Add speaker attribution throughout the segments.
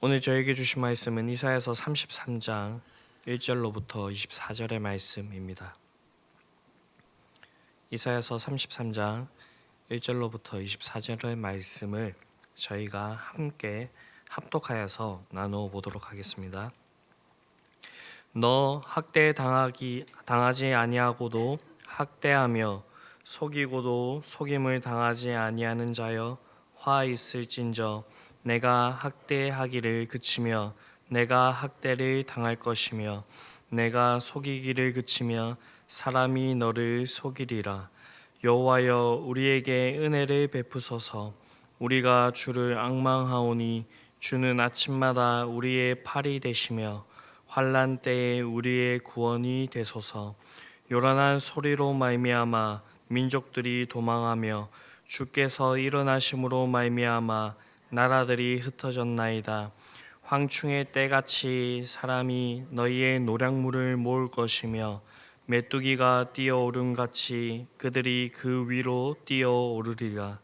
Speaker 1: 오늘 저에게 주신 말씀은 이사야서 33장 1절로부터 24절의 말씀입니다. 이사야서 33장 1절로부터 24절의 말씀을 저희가 함께 합독하여서 나누어 보도록 하겠습니다. 너 당하지 아니하고도 학대하며 속이고도 속임을 당하지 아니하는 자여 화 있을진저 내가 학대하기를 그치며 내가 학대를 당할 것이며 내가 속이기를 그치며 사람이 너를 속이리라. 여호와여 우리에게 은혜를 베푸소서. 우리가 주를 앙망하오니 주는 아침마다 우리의 팔이 되시며 환난 때에 우리의 구원이 되소서. 요란한 소리로 말미암아 민족들이 도망하며 주께서 일어나심으로 말미암아 나라들이 흩어졌나이다. 황충의 때같이 사람이 너희의 노량물을 모을 것이며 메뚜기가 뛰어오름같이 그들이 그 위로 뛰어오르리라.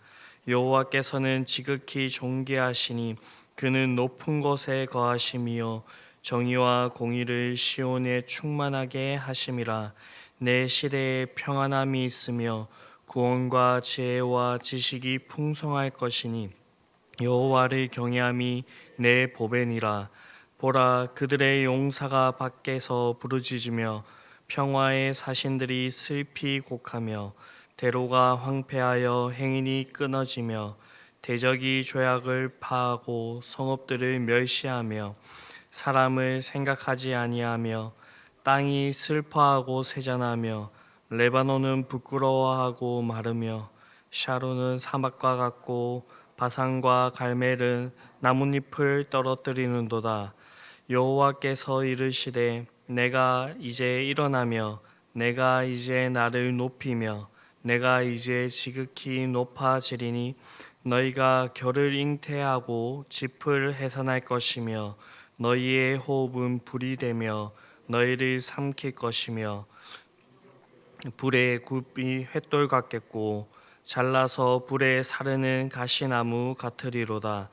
Speaker 1: 여호와께서는 지극히 존귀하시니 그는 높은 곳에 거하심이요 정의와 공의를 시온에 충만하게 하심이라. 내 시대에 평안함이 있으며 구원과 지혜와 지식이 풍성할 것이니 여호와를 경외함이 내 보배니라. 보라, 그들의 용사가 밖에서 부르짖으며 평화의 사신들이 슬피 곡하며 대로가 황폐하여 행인이 끊어지며 대적이 죄악을 파하고 성읍들을 멸시하며 사람을 생각하지 아니하며 땅이 슬퍼하고 세잔하며 레바논은 부끄러워하고 마르며 샤론은 사막과 같고 바산과 갈멜은 나뭇잎을 떨어뜨리는도다. 여호와께서 이르시되 내가 이제 일어나며 내가 이제 나를 높이며 내가 이제 지극히 높아지리니 너희가 결을 잉태하고 짚을 해산할 것이며 너희의 호흡은 불이 되며 너희를 삼킬 것이며 불의 굽이 횃돌 같겠고 잘라서 불에 사르는 가시나무 같으리로다.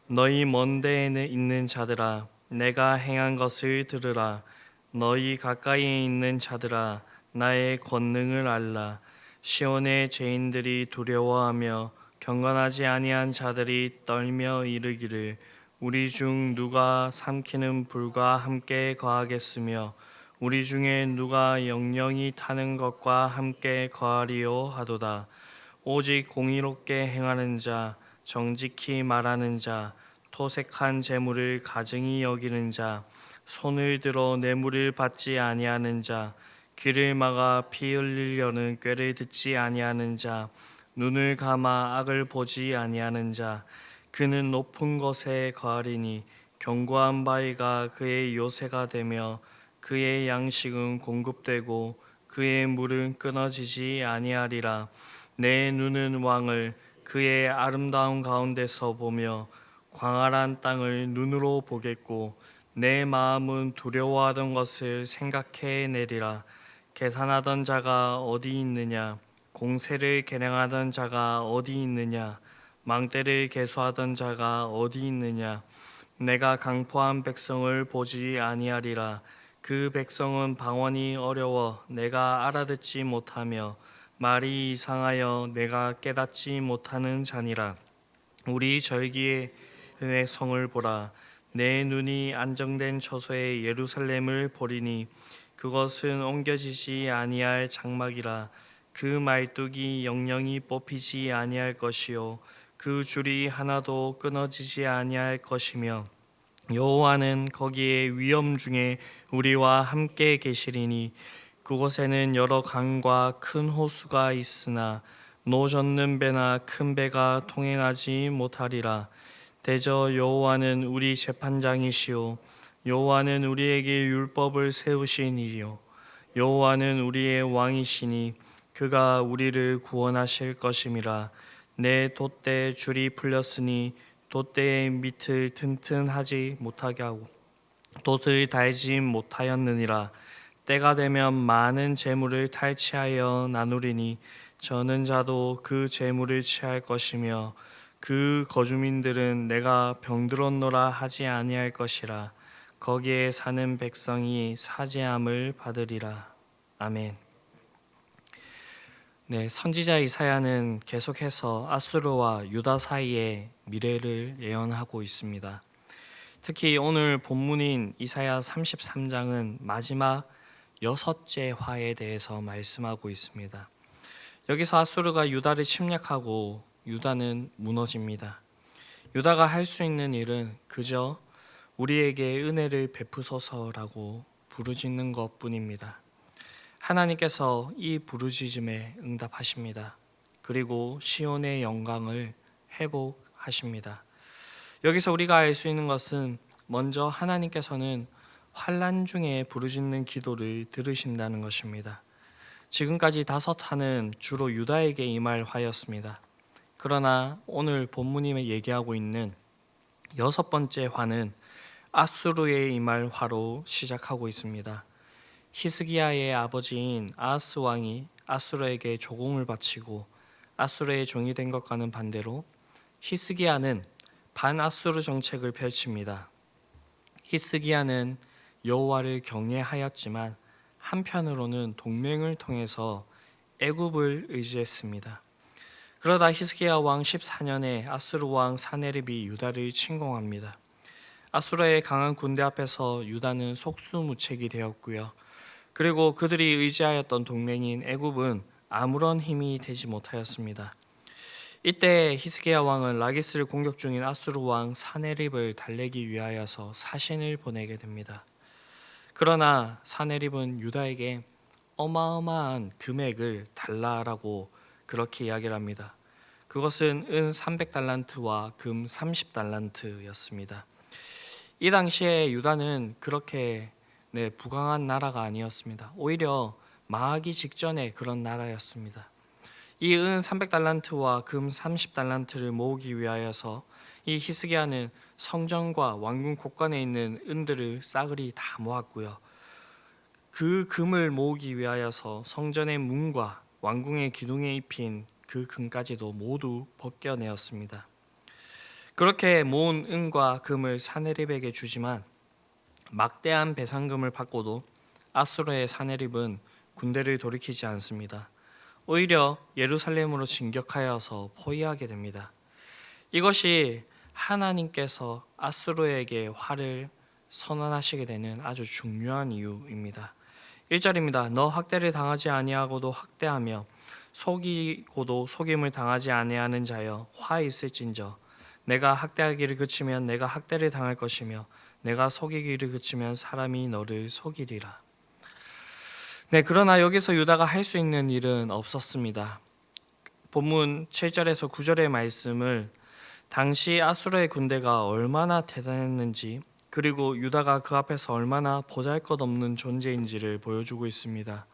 Speaker 1: 너희 먼 데에 있는 자들아 내가 행한 것을 들으라. 너희 가까이에 있는 자들아 나의 권능을 알라. 시온의 죄인들이 두려워하며 경건하지 아니한 자들이 떨며 이르기를 우리 중 누가 삼키는 불과 함께 거하겠으며 우리 중에 누가 영영이 타는 것과 함께 거하리요 하도다. 오직 공의롭게 행하는 자, 정직히 말하는 자, 토색한 재물을 가증히 여기는 자, 손을 들어 뇌물을 받지 아니하는 자, 귀를 막아 피 흘리려는 꾀를 듣지 아니하는 자, 눈을 감아 악을 보지 아니하는 자, 그는 높은 곳에 거하리니 견고한 바위가 그의 요새가 되며 그의 양식은 공급되고 그의 물은 끊어지지 아니하리라. 내 눈은 왕을 그의 아름다운 가운데서 보며 광활한 땅을 눈으로 보겠고 내 마음은 두려워하던 것을 생각해 내리라. 계산하던 자가 어디 있느냐? 공세를 계량하던 자가 어디 있느냐? 망대를 계수하던 자가 어디 있느냐? 내가 강포한 백성을 보지 아니하리라. 그 백성은 방언이 어려워 내가 알아듣지 못하며 말이 이상하여 내가 깨닫지 못하는 자니라. 우리 절기의 성을 보라. 내 눈이 안정된 처소에 예루살렘을 보리니 그것은 옮겨지지 아니할 장막이라. 그 말뚝이 영영이 뽑히지 아니할 것이요 그 줄이 하나도 끊어지지 아니할 것이며 여호와는 거기에 위엄 중에 우리와 함께 계시리니 그곳에는 여러 강과 큰 호수가 있으나 노 젓는 배나 큰 배가 통행하지 못하리라. 대저 여호와는 우리 재판장이시오 여호와는 우리에게 율법을 세우시니요 여호와는 우리의 왕이시니 그가 우리를 구원하실 것임이라. 내 돛대 줄이 풀렸으니 돛대의 밑을 튼튼하지 못하게 하고 돛을 달지 못하였느니라. 때가 되면 많은 재물을 탈취하여 나누리니 저는 자도 그 재물을 취할 것이며 그 거주민들은 내가 병들었노라 하지 아니할 것이라. 거기에 사는 백성이 사죄함을 받으리라. 아멘. 네, 선지자 이사야는 계속해서 아수르와 유다 사이의 미래를 예언하고 있습니다. 특히 오늘 본문인 이사야 33장은 마지막 6째 화에 대해서 말씀하고 있습니다. 여기서 아수르가 유다를 침략하고 유다는 무너집니다. 유다가 할 수 있는 일은 그저 우리에게 은혜를 베푸소서라고 부르짖는 것뿐입니다. 하나님께서 이 부르짖음에 응답하십니다. 그리고 시온의 영광을 회복하십니다. 여기서 우리가 알 수 있는 것은 먼저 하나님께서는 환난 중에 부르짖는 기도를 들으신다는 것입니다. 지금까지 5화는 주로 유다에게 임할 화였습니다. 그러나 오늘 본문이 얘기하고 있는 6번째 화는 아수르에 임할 화로 시작하고 있습니다. 히스기야의 아버지인 아하스 왕이 아수르에게 조공을 바치고 아수르의 종이 된 것과는 반대로 히스기야는 반아수르 정책을 펼칩니다. 히스기야는 여호와를 경외하였지만 한편으로는 동맹을 통해서 애굽을 의지했습니다. 그러다 히스기야 왕 14년에 아수르 왕 사네립이 유다를 침공합니다. 아수르의 강한 군대 앞에서 유다는 속수무책이 되었고요. 그리고 그들이 의지하였던 동맹인 애굽은 아무런 힘이 되지 못하였습니다. 이때 히스기야 왕은 라기스를 공격 중인 아수르 왕 사네립을 달래기 위하여서 사신을 보내게 됩니다. 그러나 사네립은 유다에게 어마어마한 금액을 달라라고 그렇게 이야기를 합니다. 그것은 은 300달란트와 금 30달란트였습니다. 이 당시에 유다는 그렇게 부강한 나라가 아니었습니다. 오히려 망하기 직전에 그런 나라였습니다. 이 은 300달란트와 금 30달란트를 모으기 위하여서 이 히스기야는 성전과 왕궁 곳간에 있는 은들을 싸그리 다 모았고요. 그 금을 모으기 위하여서 성전의 문과 왕궁의 기둥에 입힌 그 금까지도 모두 벗겨내었습니다. 그렇게 모은 은과 금을 사네립에게 주지만 막대한 배상금을 받고도 아수르의 사네립은 군대를 돌이키지 않습니다. 오히려 예루살렘으로 진격하여서 포위하게 됩니다. 이것이 하나님께서 아수르에게 화를 선언하시게 되는 아주 중요한 이유입니다. 1절입니다. 너 학대를 당하지 아니하고도 학대하며 속이고도 속임을 당하지 아니하는 자여 화 있을진저 내가 학대하기를 그치면 내가 학대를 당할 것이며 내가 속이기를 그치면 사람이 너를 속이리라. 그러나 여기서 유다가 할 수 있는 일은 없었습니다. 본문 7절에서 9절의 말씀을 당시 아수르의 군대가 얼마나 대단했는지 그리고 유다가 그 앞에서 얼마나 보잘것없는 존재인지를 보여주고 있습니다.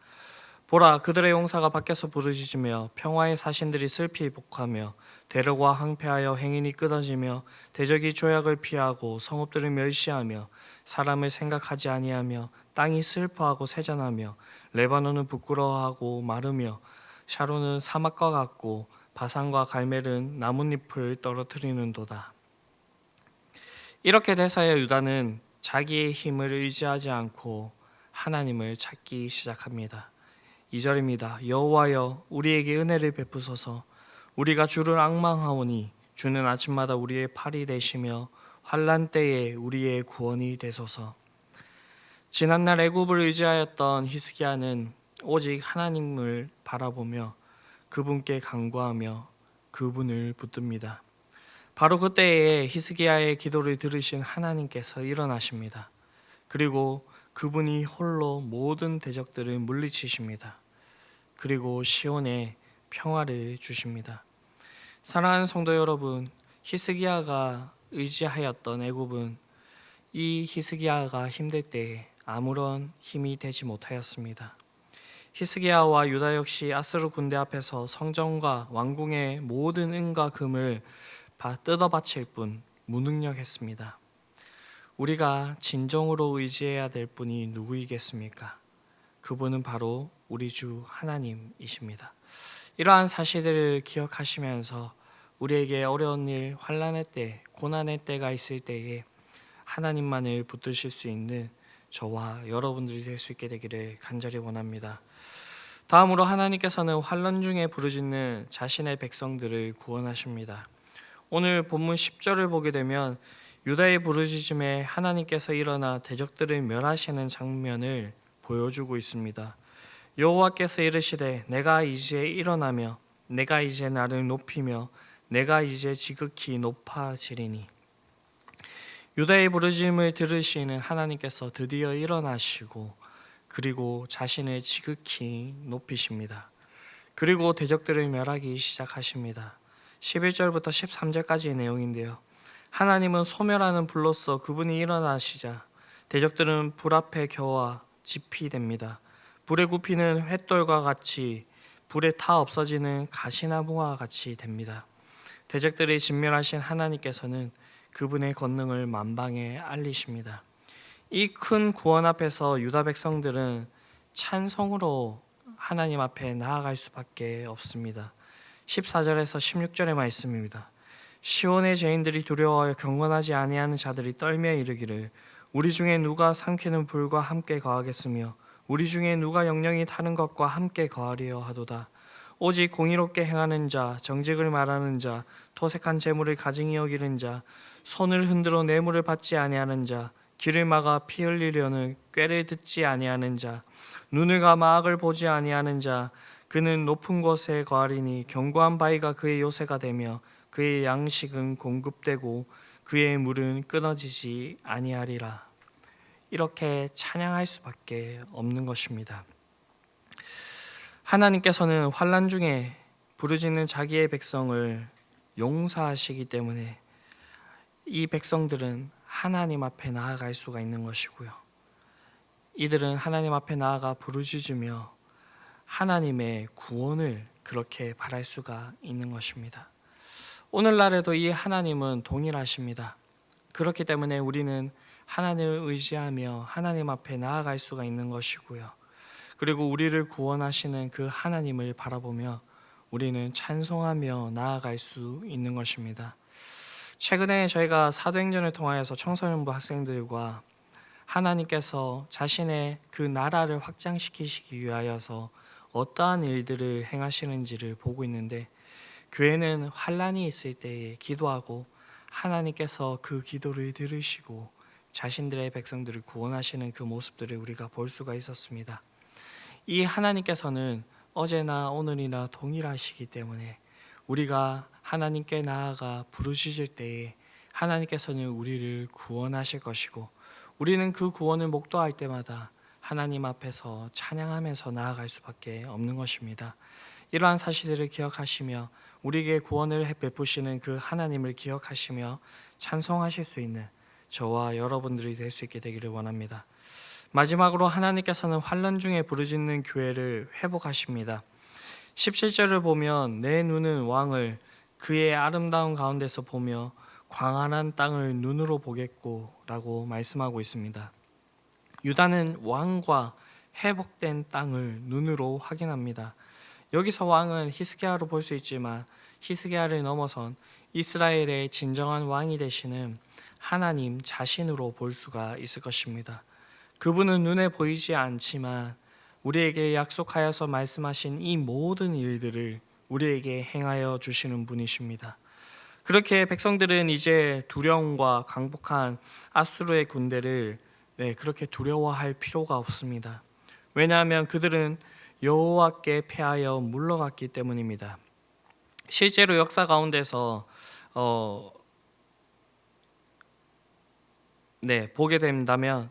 Speaker 1: 보라, 그들의 용사가 밖에서 부르짖으며 평화의 사신들이 슬피 복하며 대적과 항폐하여 행인이 끊어지며 대적이 조약을 피하고 성읍들을 멸시하며 사람을 생각하지 아니하며 땅이 슬퍼하고 세잔하며 레바논은 부끄러워하고 마르며 샤론은 사막과 같고 바산과 갈멜은 나뭇잎을 떨어뜨리는도다. 이렇게 돼서야 유다는 자기의 힘을 의지하지 않고 하나님을 찾기 시작합니다. 2절입니다. 여호와여 우리에게 은혜를 베푸소서. 우리가 주를 앙망하오니 주는 아침마다 우리의 팔이 되시며 환난 때에 우리의 구원이 되소서. 지난날 애굽을 의지하였던 히스기야는 오직 하나님을 바라보며 그분께 간구하며 그분을 붙듭니다. 바로 그때에 히스기야의 기도를 들으신 하나님께서 일어나십니다. 그리고 그분이 홀로 모든 대적들을 물리치십니다. 그리고 시온에 평화를 주십니다. 사랑하는 성도 여러분, 히스기야가 의지하였던 애굽은 이 히스기야가 힘들 때에 아무런 힘이 되지 못하였습니다. 히스기야와 유다 역시 아수르 군대 앞에서 성전과 왕궁의 모든 은과 금을 뜯어 바칠 뿐 무능력했습니다. 우리가 진정으로 의지해야 될 분이 누구이겠습니까? 그분은 바로 우리 주 하나님이십니다. 이러한 사실들을 기억하시면서 우리에게 어려운 일, 환난의 때, 고난의 때가 있을 때에 하나님만을 붙드실 수 있는 저와 여러분들이 될 수 있게 되기를 간절히 원합니다. 다음으로 하나님께서는 환난 중에 부르짖는 자신의 백성들을 구원하십니다. 오늘 본문 10절을 보게 되면 유다의 부르짖음에 하나님께서 일어나 대적들을 멸하시는 장면을 보여주고 있습니다. 여호와께서 이르시되 내가 이제 일어나며 내가 이제 나를 높이며 내가 이제 지극히 높아지리니. 유다의 부르짖음을 들으시는 하나님께서 드디어 일어나시고 그리고 자신을 지극히 높이십니다. 그리고 대적들을 멸하기 시작하십니다. 11절부터 13절까지의 내용인데요. 하나님은 소멸하는 불로써 그분이 일어나시자 대적들은 불 앞에 겨와 집이 됩니다. 불에 굽히는 횃돌과 같이 불에 타 없어지는 가시나무와 같이 됩니다. 대적들을 진멸하신 하나님께서는 그분의 권능을 만방에 알리십니다. 이 큰 구원 앞에서 유다 백성들은 찬송으로 하나님 앞에 나아갈 수밖에 없습니다. 14절에서 16절의 말씀입니다. 시온의 죄인들이 두려워하여 경건하지 아니하는 자들이 떨며 이르기를 우리 중에 누가 삼키는 불과 함께 거하겠으며 우리 중에 누가 영영이 타는 것과 함께 거하리요 하도다. 오직 공의롭게 행하는 자, 정직을 말하는 자, 토색한 재물을 가증히 여기는 자, 손을 흔들어 뇌물을 받지 아니하는 자, 길을 막아 피 흘리려는 꾀를 듣지 아니하는 자, 눈을 감아 악을 보지 아니하는 자, 그는 높은 곳에 거하리니 견고한 바위가 그의 요새가 되며 그의 양식은 공급되고 그의 물은 끊어지지 아니하리라. 이렇게 찬양할 수밖에 없는 것입니다. 하나님께서는 환난 중에 부르짖는 자기의 백성을 용서하시기 때문에 이 백성들은 하나님 앞에 나아갈 수가 있는 것이고요. 이들은 하나님 앞에 나아가 부르짖으며 하나님의 구원을 그렇게 바랄 수가 있는 것입니다. 오늘날에도 이 하나님은 동일하십니다. 그렇기 때문에 우리는 하나님을 의지하며 하나님 앞에 나아갈 수가 있는 것이고요. 그리고 우리를 구원하시는 그 하나님을 바라보며 우리는 찬송하며 나아갈 수 있는 것입니다. 최근에 저희가 사도행전을 통하여서 청소년부 학생들과 하나님께서 자신의 그 나라를 확장시키시기 위하여서 어떠한 일들을 행하시는지를 보고 있는데, 교회는 환난이 있을 때에 기도하고 하나님께서 그 기도를 들으시고 자신들의 백성들을 구원하시는 그 모습들을 우리가 볼 수가 있었습니다. 이 하나님께서는 어제나 오늘이나 동일하시기 때문에 우리가 하나님께 나아가 부르짖을 때에 하나님께서는 우리를 구원하실 것이고, 우리는 그 구원을 목도할 때마다 하나님 앞에서 찬양하면서 나아갈 수밖에 없는 것입니다. 이러한 사실들을 기억하시며 우리에게 구원을 베푸시는 그 하나님을 기억하시며 찬송하실 수 있는 저와 여러분들이 될 수 있게 되기를 원합니다. 마지막으로 하나님께서는 환난 중에 부르짖는 교회를 회복하십니다. 17절을 보면 내 눈은 왕을 그의 아름다운 가운데서 보며 광활한 땅을 눈으로 보겠고 라고 말씀하고 있습니다. 유다는 왕과 회복된 땅을 눈으로 확인합니다. 여기서 왕은 히스기야로 볼 수 있지만 히스기야를 넘어선 이스라엘의 진정한 왕이 되시는 하나님 자신으로 볼 수가 있을 것입니다. 그분은 눈에 보이지 않지만 우리에게 약속하여서 말씀하신 이 모든 일들을 우리에게 행하여 주시는 분이십니다. 그렇게 백성들은 이제 두려움과 강복한 아수르의 군대를 그렇게 두려워할 필요가 없습니다. 왜냐하면 그들은 여호와께 패하여 물러갔기 때문입니다. 실제로 역사 가운데서 보게 된다면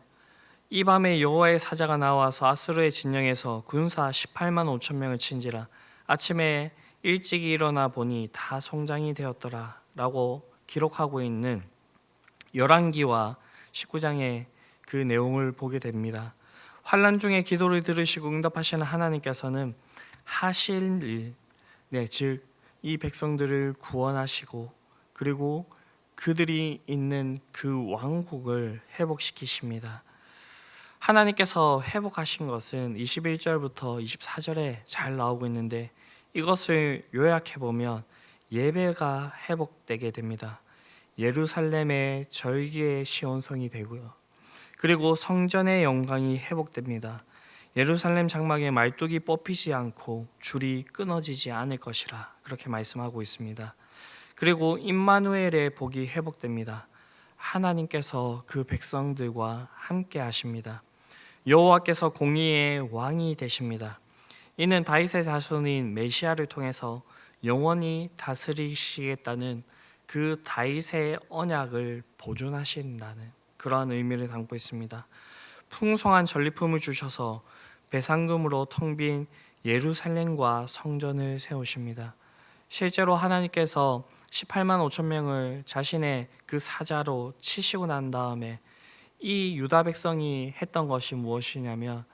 Speaker 1: 이 밤에 여호와의 사자가 나와서 아수르의 진영에서 군사 18만 5천 명을 친지라 아침에 일찍 일어나 보니 다 성장이 되었더라 라고 기록하고 있는 열왕기와 19장의 그 내용을 보게 됩니다. 환난 중에 기도를 들으시고 응답하시는 하나님께서는 하실 일, 즉 이 백성들을 구원하시고 그리고 그들이 있는 그 왕국을 회복시키십니다. 하나님께서 회복하신 것은 21절부터 24절에 잘 나오고 있는데, 이것을 요약해 보면 예배가 회복되게 됩니다. 예루살렘의 절기의 시온성이 되고요. 그리고 성전의 영광이 회복됩니다. 예루살렘 장막에 말뚝이 뽑히지 않고 줄이 끊어지지 않을 것이라 그렇게 말씀하고 있습니다. 그리고 임마누엘의 복이 회복됩니다. 하나님께서 그 백성들과 함께 하십니다. 여호와께서 공의의 왕이 되십니다. 이는 다윗의 자손인 메시아를 통해서 영원히 다스리시겠다는 그 다윗의 언약을 보존하신다는 그러한 의미를 담고 있습니다. 풍성한 전리품을 주셔서 배상금으로 텅 빈 예루살렘과 성전을 세우십니다. 실제로 하나님께서 18만 5천 명을 자신의 그 사자로 치시고 난 다음에 이 유다 백성이 했던 것이 무엇이냐면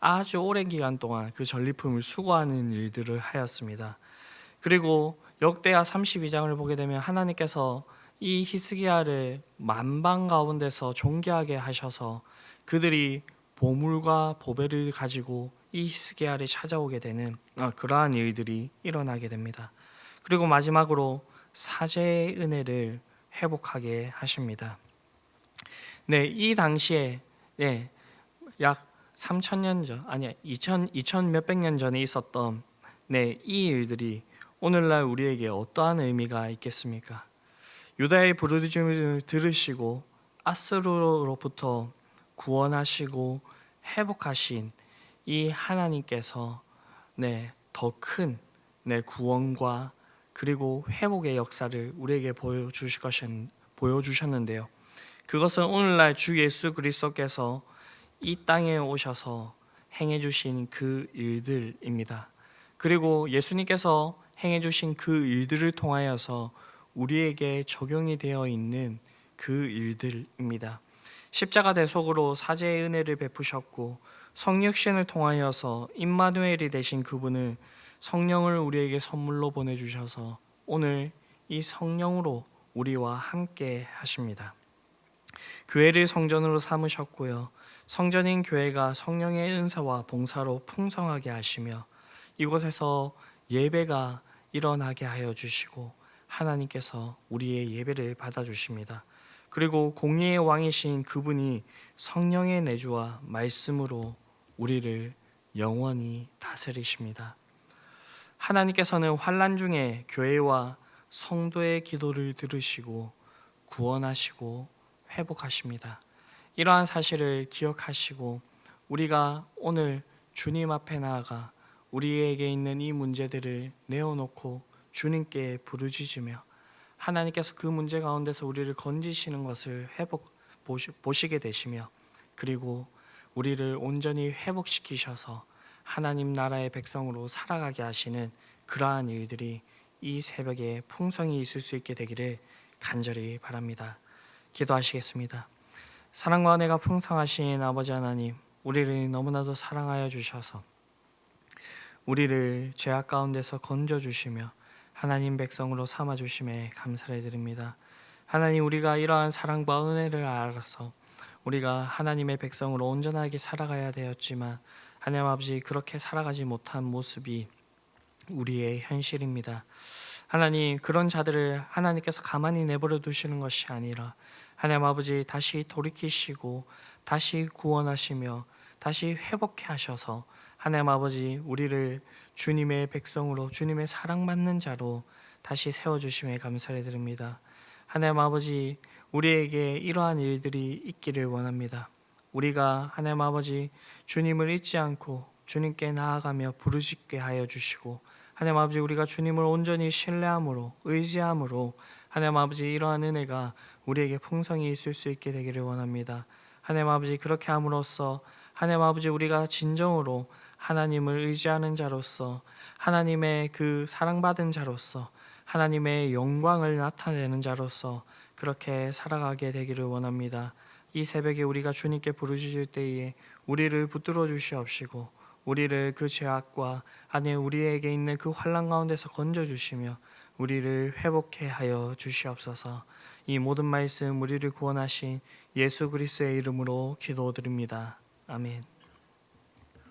Speaker 1: 아주 오랜 기간 동안 그 전리품을 수거하는 일들을 하였습니다. 그리고 역대하 32장을 보게 되면 하나님께서 이 히스기야를 만방 가운데서 존귀하게 하셔서 그들이 보물과 보배를 가지고 이 히스기야를 찾아오게 되는 그러한 일들이 일어나게 됩니다. 그리고 마지막으로 사제의 은혜를 회복하게 하십니다. 이 당시에 약 3,000년 전, 2,000 몇백 년 전에 있었던 이 일들이 오늘날 우리에게 어떠한 의미가 있겠습니까? 유다의 부르짖음을 들으시고 아수르로부터 구원하시고 회복하신 이 하나님께서 더 큰 구원과 그리고 회복의 역사를 우리에게 보여주셨는데요. 그것은 오늘날 주 예수 그리스도께서 이 땅에 오셔서 행해 주신 그 일들입니다. 그리고 예수님께서 행해 주신 그 일들을 통하여서 우리에게 적용이 되어 있는 그 일들입니다. 십자가 대속으로 사제의 은혜를 베푸셨고 성육신을 통하여서 임마누엘이 되신 그분은 성령을 우리에게 선물로 보내주셔서 오늘 이 성령으로 우리와 함께 하십니다. 교회를 성전으로 삼으셨고요. 성전인 교회가 성령의 은사와 봉사로 풍성하게 하시며 이곳에서 예배가 일어나게 하여 주시고 하나님께서 우리의 예배를 받아주십니다. 그리고 공의의 왕이신 그분이 성령의 내주와 말씀으로 우리를 영원히 다스리십니다. 하나님께서는 환난 중에 교회와 성도의 기도를 들으시고 구원하시고 회복하십니다. 이러한 사실을 기억하시고 우리가 오늘 주님 앞에 나아가 우리에게 있는 이 문제들을 내어놓고 주님께 부르짖으며 하나님께서 그 문제 가운데서 우리를 건지시는 것을 보시게 되시며 그리고 우리를 온전히 회복시키셔서 하나님 나라의 백성으로 살아가게 하시는 그러한 일들이 이 새벽에 풍성히 있을 수 있게 되기를 간절히 바랍니다. 기도하시겠습니다. 사랑과 은혜가 풍성하신 아버지 하나님, 우리를 너무나도 사랑하여 주셔서 우리를 죄악 가운데서 건져주시며 하나님 백성으로 삼아주심에 감사를 드립니다. 하나님, 우리가 이러한 사랑과 은혜를 알아서 우리가 하나님의 백성으로 온전하게 살아가야 되었지만 하나님 아버지 그렇게 살아가지 못한 모습이 우리의 현실입니다. 하나님, 그런 자들을 하나님께서 가만히 내버려 두시는 것이 아니라 하나님 아버지 다시 돌이키시고 다시 구원하시며 다시 회복해 하셔서 하나님 아버지 우리를 주님의 백성으로 주님의 사랑받는 자로 다시 세워주심에 감사를 드립니다. 하나님 아버지 우리에게 이러한 일들이 있기를 원합니다. 우리가 하나님 아버지 주님을 잊지 않고 주님께 나아가며 부르짖게 하여 주시고 하나님 아버지 우리가 주님을 온전히 신뢰함으로 의지함으로 하나님 아버지 이러한 은혜가 우리에게 풍성히 있을 수 있게 되기를 원합니다. 하나님 아버지 그렇게 함으로써 하나님 아버지 우리가 진정으로 하나님을 의지하는 자로서 하나님의 그 사랑받은 자로서 하나님의 영광을 나타내는 자로서 그렇게 살아가게 되기를 원합니다. 이 새벽에 우리가 주님께 부르짖을 때에 우리를 붙들어 주시옵시고 우리를 그 죄악과 하나님 우리에게 있는 그 환난 가운데서 건져 주시며 우리를 회복해 하여 주시옵소서. 이 모든 말씀 우리를 구원하신 예수 그리스도의 이름으로 기도드립니다. 아멘.